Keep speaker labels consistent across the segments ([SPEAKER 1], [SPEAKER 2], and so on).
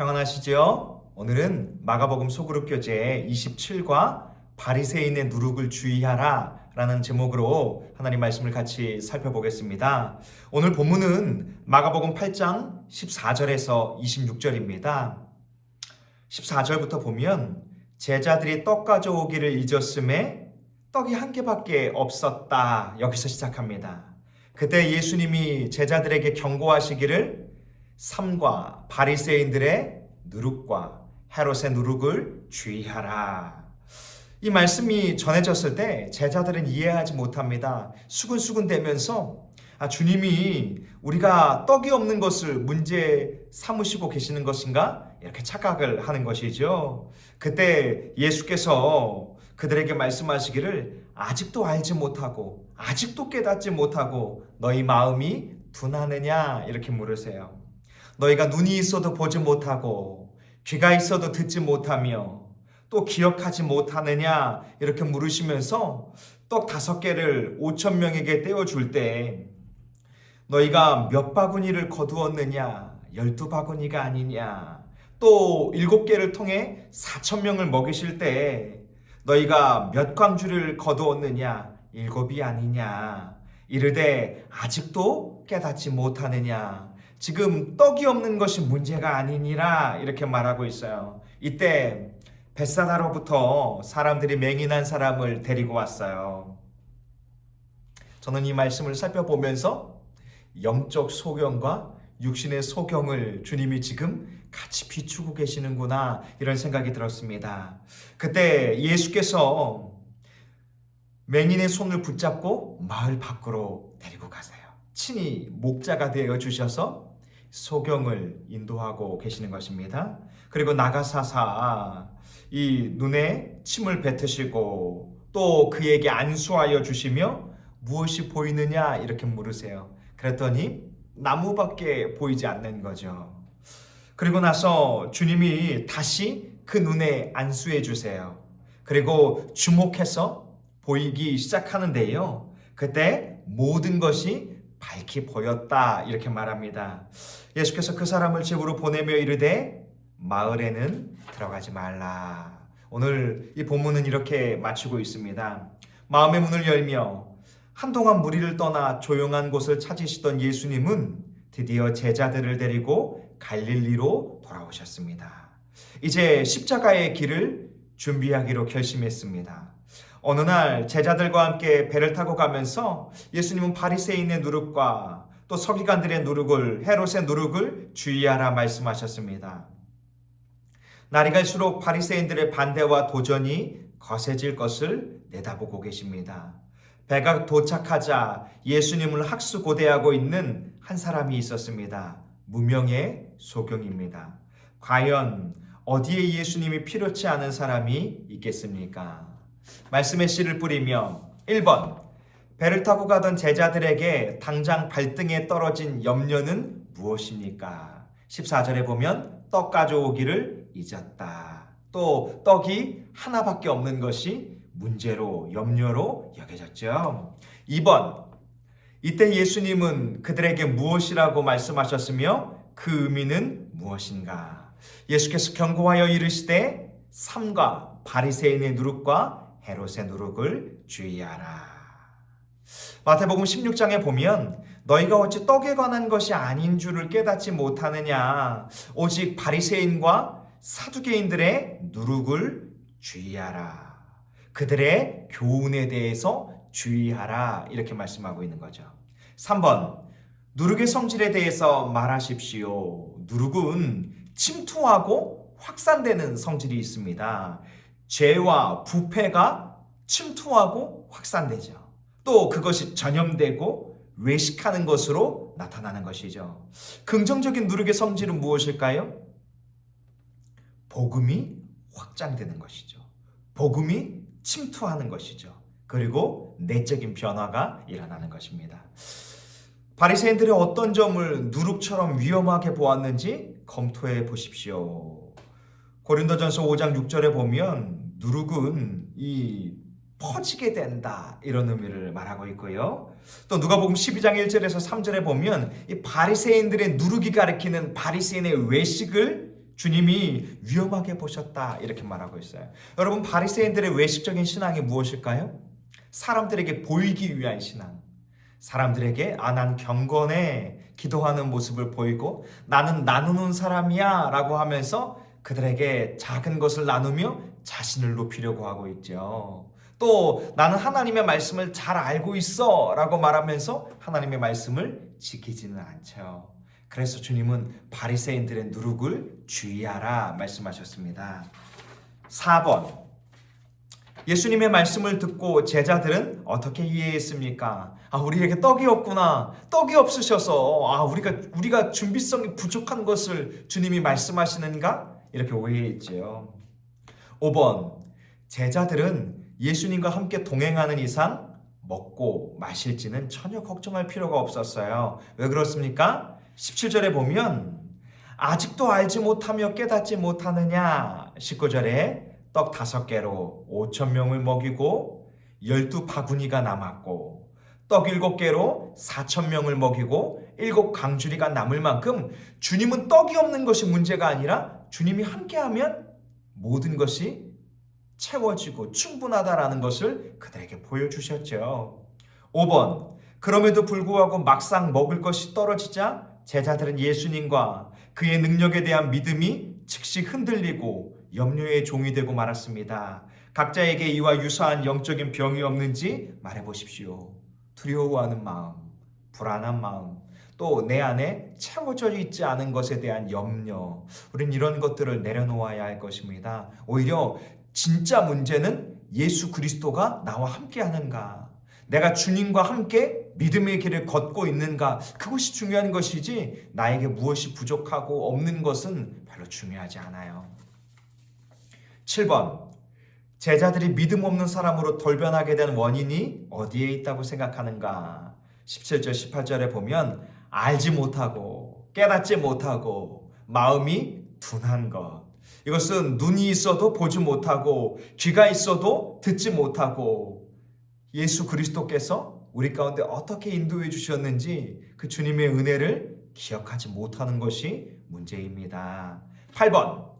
[SPEAKER 1] 평안하시죠? 오늘은 마가복음 소그룹 교재 27과 바리새인의 누룩을 주의하라 라는 제목으로 하나님 말씀을 같이 살펴보겠습니다. 오늘 본문은 마가복음 8장 14절에서 26절입니다. 14절부터 보면 제자들이 떡 가져오기를 잊었음에 떡이 한 개밖에 없었다. 여기서 시작합니다. 그때 예수님이 제자들에게 경고하시기를 삼가 바리새인들의 누룩과 헤롯의 누룩을 주의하라. 이 말씀이 전해졌을 때 제자들은 이해하지 못합니다. 수근수근대면서 주님이 우리가 떡이 없는 것을 문제 삼으시고 계시는 것인가? 이렇게 착각을 하는 것이죠. 그때 예수께서 그들에게 말씀하시기를 아직도 알지 못하고 아직도 깨닫지 못하고 너희 마음이 둔하느냐? 이렇게 물으세요. 너희가 눈이 있어도 보지 못하고 귀가 있어도 듣지 못하며 또 기억하지 못하느냐? 이렇게 물으시면서 떡 5개를 5,000명에게 떼어줄 때 너희가 몇 바구니를 거두었느냐? 12바구니가 아니냐? 또 7개를 통해 4,000명을 먹이실 때 너희가 몇 광주를 거두었느냐? 7이 아니냐? 이르되 아직도 깨닫지 못하느냐? 지금 떡이 없는 것이 문제가 아니니라 이렇게 말하고 있어요. 이때 벳사다로부터 사람들이 맹인한 사람을 데리고 왔어요. 저는 이 말씀을 살펴보면서 영적 소경과 육신의 소경을 주님이 지금 같이 비추고 계시는구나 이런 생각이 들었습니다. 그때 예수께서 맹인의 손을 붙잡고 마을 밖으로 데리고 가세요. 친히 목자가 되어 주셔서 소경을 인도하고 계시는 것입니다. 그리고 나가사사 이 눈에 침을 뱉으시고 또 그에게 안수하여 주시며 무엇이 보이느냐 이렇게 물으세요. 그랬더니 나무밖에 보이지 않는 거죠. 그리고 나서 주님이 다시 그 눈에 안수해 주세요. 그리고 주목해서 보이기 시작하는데요. 그때 모든 것이 밝히 보였다 이렇게 말합니다. 예수께서 그 사람을 집으로 보내며 이르되 마을에는 들어가지 말라. 오늘 이 본문은 이렇게 마치고 있습니다. 마음의 문을 열며 한동안 무리를 떠나 조용한 곳을 찾으시던 예수님은 드디어 제자들을 데리고 갈릴리로 돌아오셨습니다. 이제 십자가의 길을 준비하기로 결심했습니다. 어느 날 제자들과 함께 배를 타고 가면서 예수님은 바리새인의 누룩과 또 서기관들의 누룩을 헤롯의 누룩을 주의하라 말씀하셨습니다. 날이 갈수록 바리새인들의 반대와 도전이 거세질 것을 내다보고 계십니다. 배가 도착하자 예수님을 학수고대하고 있는 한 사람이 있었습니다. 무명의 소경입니다. 과연 어디에 예수님이 필요치 않은 사람이 있겠습니까? 말씀의 씨를 뿌리며 1번 배를 타고 가던 제자들에게 당장 발등에 떨어진 염려는 무엇입니까? 14절에 보면 떡 가져오기를 잊었다. 또 떡이 하나밖에 없는 것이 문제로 염려로 여겨졌죠. 2번 이때 예수님은 그들에게 무엇이라고 말씀하셨으며 그 의미는 무엇인가? 예수께서 경고하여 이르시되 삼가 바리새인의 누룩과 헤롯의 누룩을 주의하라. 마태복음 16장에 보면 너희가 어찌 떡에 관한 것이 아닌 줄을 깨닫지 못하느냐? 오직 바리새인과 사두개인들의 누룩을 주의하라. 그들의 교훈에 대해서 주의하라. 이렇게 말씀하고 있는 거죠. 3번 누룩의 성질에 대해서 말하십시오. 누룩은 침투하고 확산되는 성질이 있습니다. 죄와 부패가 침투하고 확산되죠. 또 그것이 전염되고 외식하는 것으로 나타나는 것이죠. 긍정적인 누룩의 성질은 무엇일까요? 복음이 확장되는 것이죠. 복음이 침투하는 것이죠. 그리고 내적인 변화가 일어나는 것입니다. 바리새인들의 어떤 점을 누룩처럼 위험하게 보았는지 검토해 보십시오. 고린도전서 5장 6절에 보면 누룩은 퍼지게 된다 이런 의미를 말하고 있고요. 또 누가복음 12장 1절에서 3절에 보면 이 바리새인들의 누룩이 가리키는 바리새인의 외식을 주님이 위험하게 보셨다 이렇게 말하고 있어요. 여러분, 바리새인들의 외식적인 신앙이 무엇일까요? 사람들에게 보이기 위한 신앙. 사람들에게 난 경건해 기도하는 모습을 보이고 나는 나누는 사람이야 라고 하면서 그들에게 작은 것을 나누며 자신을 높이려고 하고 있죠. 또 나는 하나님의 말씀을 잘 알고 있어 라고 말하면서 하나님의 말씀을 지키지는 않죠. 그래서 주님은 바리새인들의 누룩을 주의하라 말씀하셨습니다. 4번, 예수님의 말씀을 듣고 제자들은 어떻게 이해했습니까? 우리에게 떡이 없구나. 떡이 없으셔서 우리가 준비성이 부족한 것을 주님이 말씀하시는가? 이렇게 오해했지요. 5번, 제자들은 예수님과 함께 동행하는 이상 먹고 마실지는 전혀 걱정할 필요가 없었어요. 왜 그렇습니까? 17절에 보면 아직도 알지 못하며 깨닫지 못하느냐. 19절에 떡 5개로 5,000명을 먹이고 12바구니가 남았고 떡 7개로 4,000명을 먹이고 7강주리가 남을 만큼 주님은 떡이 없는 것이 문제가 아니라 주님이 함께하면 모든 것이 채워지고 충분하다라는 것을 그들에게 보여주셨죠. 5번, 그럼에도 불구하고 막상 먹을 것이 떨어지자 제자들은 예수님과 그의 능력에 대한 믿음이 즉시 흔들리고 염려의 종이 되고 말았습니다. 각자에게 이와 유사한 영적인 병이 없는지 말해보십시오. 두려워하는 마음, 불안한 마음, 또 내 안에 채워져 있지 않은 것에 대한 염려, 우린 이런 것들을 내려놓아야 할 것입니다. 오히려 진짜 문제는 예수 그리스도가 나와 함께 하는가, 내가 주님과 함께 믿음의 길을 걷고 있는가, 그것이 중요한 것이지 나에게 무엇이 부족하고 없는 것은 별로 중요하지 않아요. 7번, 제자들이 믿음 없는 사람으로 돌변하게 된 원인이 어디에 있다고 생각하는가? 17절 18절에 보면 알지 못하고 깨닫지 못하고 마음이 둔한 것, 이것은 눈이 있어도 보지 못하고 귀가 있어도 듣지 못하고 예수 그리스도께서 우리 가운데 어떻게 인도해 주셨는지 그 주님의 은혜를 기억하지 못하는 것이 문제입니다. 8번,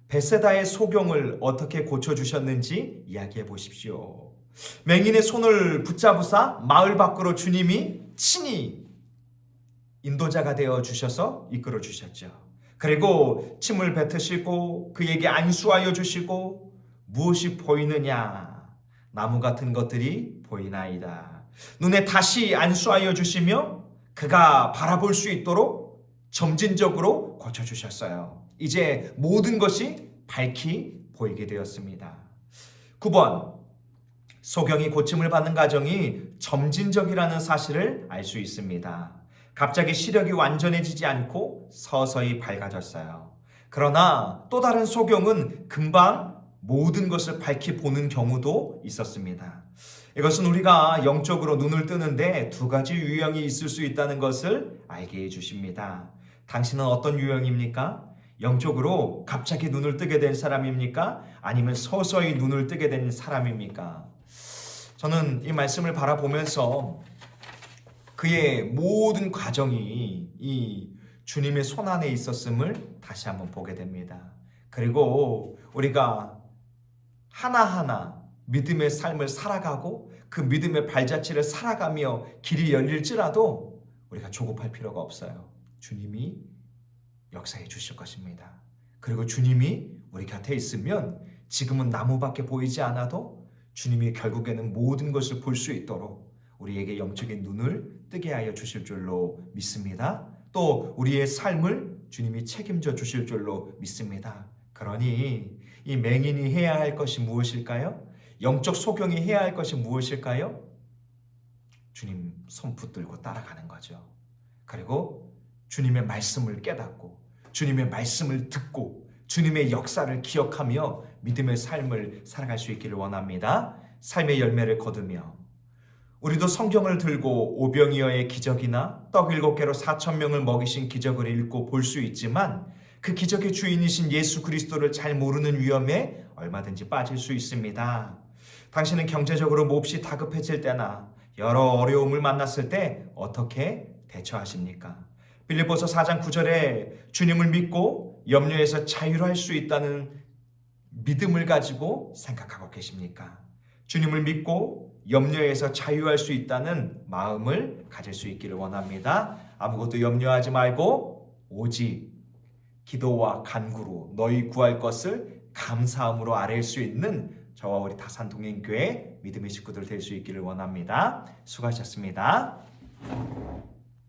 [SPEAKER 1] 베세다의 소경을 어떻게 고쳐주셨는지 이야기해 보십시오. 맹인의 손을 붙잡으사 마을 밖으로 주님이 친히 인도자가 되어 주셔서 이끌어 주셨죠. 그리고 침을 뱉으시고 그에게 안수하여 주시고 무엇이 보이느냐? 나무 같은 것들이 보이나이다. 눈에 다시 안수하여 주시며 그가 바라볼 수 있도록 점진적으로 고쳐주셨어요. 이제 모든 것이 밝히 보이게 되었습니다. 9번, 소경이 고침을 받는 과정이 점진적이라는 사실을 알 수 있습니다. 갑자기 시력이 완전해지지 않고 서서히 밝아졌어요. 그러나 또 다른 소경은 금방 모든 것을 밝히 보는 경우도 있었습니다. 이것은 우리가 영적으로 눈을 뜨는데 두 가지 유형이 있을 수 있다는 것을 알게 해주십니다. 당신은 어떤 유형입니까? 영적으로 갑자기 눈을 뜨게 된 사람입니까? 아니면 서서히 눈을 뜨게 된 사람입니까? 저는 이 말씀을 바라보면서 그의 모든 과정이 이 주님의 손 안에 있었음을 다시 한번 보게 됩니다. 그리고 우리가 하나하나 믿음의 삶을 살아가고 그 믿음의 발자취를 살아가며 길이 열릴지라도 우리가 조급할 필요가 없어요. 주님이 역사해 주실 것입니다. 그리고 주님이 우리 곁에 있으면 지금은 나무밖에 보이지 않아도 주님이 결국에는 모든 것을 볼 수 있도록 우리에게 영적인 눈을 뜨게 하여 주실 줄로 믿습니다. 또 우리의 삶을 주님이 책임져 주실 줄로 믿습니다. 그러니 이 맹인이 해야 할 것이 무엇일까요? 영적 소경이 해야 할 것이 무엇일까요? 주님 손 붙들고 따라가는 거죠. 그리고 주님의 말씀을 깨닫고 주님의 말씀을 듣고 주님의 역사를 기억하며 믿음의 삶을 살아갈 수 있기를 원합니다. 삶의 열매를 거두며 우리도 성경을 들고 오병이어의 기적이나 떡 7개로 4,000명을 먹이신 기적을 읽고 볼 수 있지만 그 기적의 주인이신 예수 그리스도를 잘 모르는 위험에 얼마든지 빠질 수 있습니다. 당신은 경제적으로 몹시 다급해질 때나 여러 어려움을 만났을 때 어떻게 대처하십니까? 빌립보서 4장 9절에 주님을 믿고 염려에서 자유할 수 있다는 믿음을 가지고 생각하고 계십니까? 주님을 믿고 염려에서 자유할 수 있다는 마음을 가질 수 있기를 원합니다. 아무것도 염려하지 말고 오직 기도와 간구로 너희 구할 것을 감사함으로 아뢰일 수 있는 저와 우리 다산동행교회 믿음의 식구들 될 수 있기를 원합니다. 수고하셨습니다.